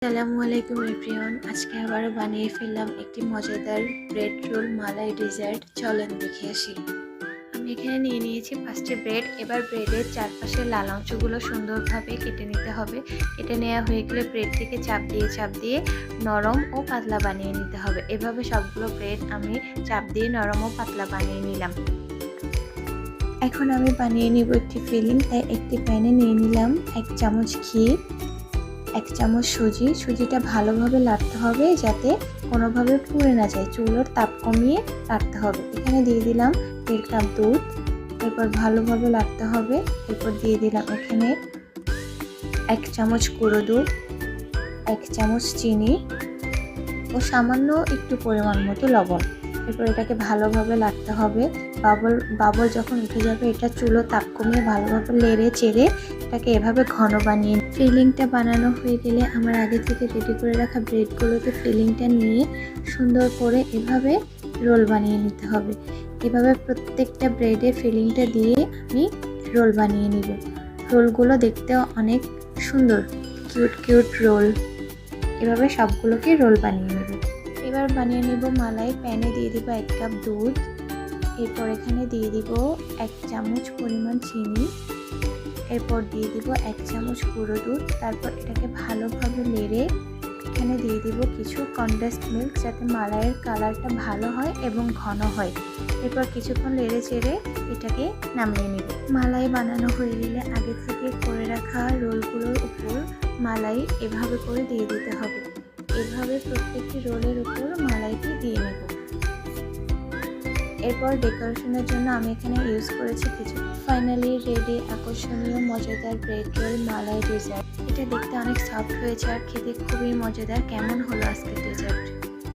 আসসালামু আলাইকুম এভরিওয়ান। আজকে আবারও বানিয়ে ফেললাম একটি মজাদার ব্রেড রোল মালাই ডেজার্ট। চলেন দেখে আসি। আমি এখানে নিয়ে নিয়েছি 5টি ব্রেড। এবার ব্রেডের চারপাশে লাল অংশগুলো সুন্দরভাবে কেটে নিতে হবে। কেটে নেওয়া হয়ে গেলে ব্রেডটিকে চাপ দিয়ে নরম ও পাতলা বানিয়ে নিতে হবে। এভাবে সবগুলো ব্রেড আমি চাপ দিয়ে নরম ও পাতলা বানিয়ে নিলাম। এখন আমি বানিয়ে নিব একটি ফিলিং। তাই একটি প্যানে নিয়ে নিলাম 1 চামচ ঘি, 1 চামচ সুজিটা ভালোভাবে নাড়তে হবে যাতে কোনোভাবে পুড়ে না যায়। চুলোর তাপ কমিয়ে নাড়তে হবে। এখানে দিয়ে দিলাম 1.5 কাপ দুধ। এরপর ভালোভাবে নাড়তে হবে। এরপর দিয়ে দিলাম এখানে 1 চামচ গুঁড়ো দুধ, 1 চামচ চিনি ও সামান্য একটু পরিমাণ মতো লবণ। এরপর এটাকে ভালোভাবে নাড়তে হবে। বাবল যখন উঠে যাবে এটা চুলো তাপ কমিয়ে ভালোভাবে নেড়ে চেড়ে এটাকে এভাবে ঘন বানিয়ে। ফিলিংটা বানানো হয়ে গেলে আমার আগে থেকে রেডি করে রাখা ব্রেডগুলোতে ফিলিংটা নিয়ে সুন্দর করে এভাবে রোল বানিয়ে নিতে হবে। এভাবে প্রত্যেকটা ব্রেডে ফিলিংটা দিয়ে আমি রোল বানিয়ে নিব। রোলগুলো দেখতেও অনেক সুন্দর, কিউট রোল। এভাবে সবগুলোকে রোল বানিয়ে নেব। এবার বানিয়ে নেব মালাই। প্যানে দিয়ে দিব 1 কাপ দুধ। এরপর এখানে দিয়ে দিব 1 চামচ পরিমাণ চিনি। এরপর দিয়ে দিব 1 চামচ গুঁড়ো দুধ। তারপর এটাকে ভালোভাবে নেড়ে এখানে দিয়ে দিব কিছু কনডেন্সড মিল্ক যাতে মালাইয়ের কালারটা ভালো হয় এবং ঘন হয়। এরপর কিছুক্ষণ নেড়ে চেড়ে এটাকে নামিয়ে নেব। মালাই বানানো হয়ে গেলে আগে থেকে করে রাখা রোলগুলোর উপর মালাই এভাবে করে দিয়ে দিতে হবে। এভাবে প্রত্যেকটি রোলের উপর মালাইটি দিয়ে নেব। এরপর ডেকোরেশনের জন্য আমি এখানে ইউজ করেছি কিছু। ফাইনালি রেডি আকর্ষণীয় মজাদার ব্রেড রোল মালাই ডেজার্ট। এটা দেখতে অনেক সফট হয়েছে আর খেতে খুবই মজাদার। কেমন হলো আজকে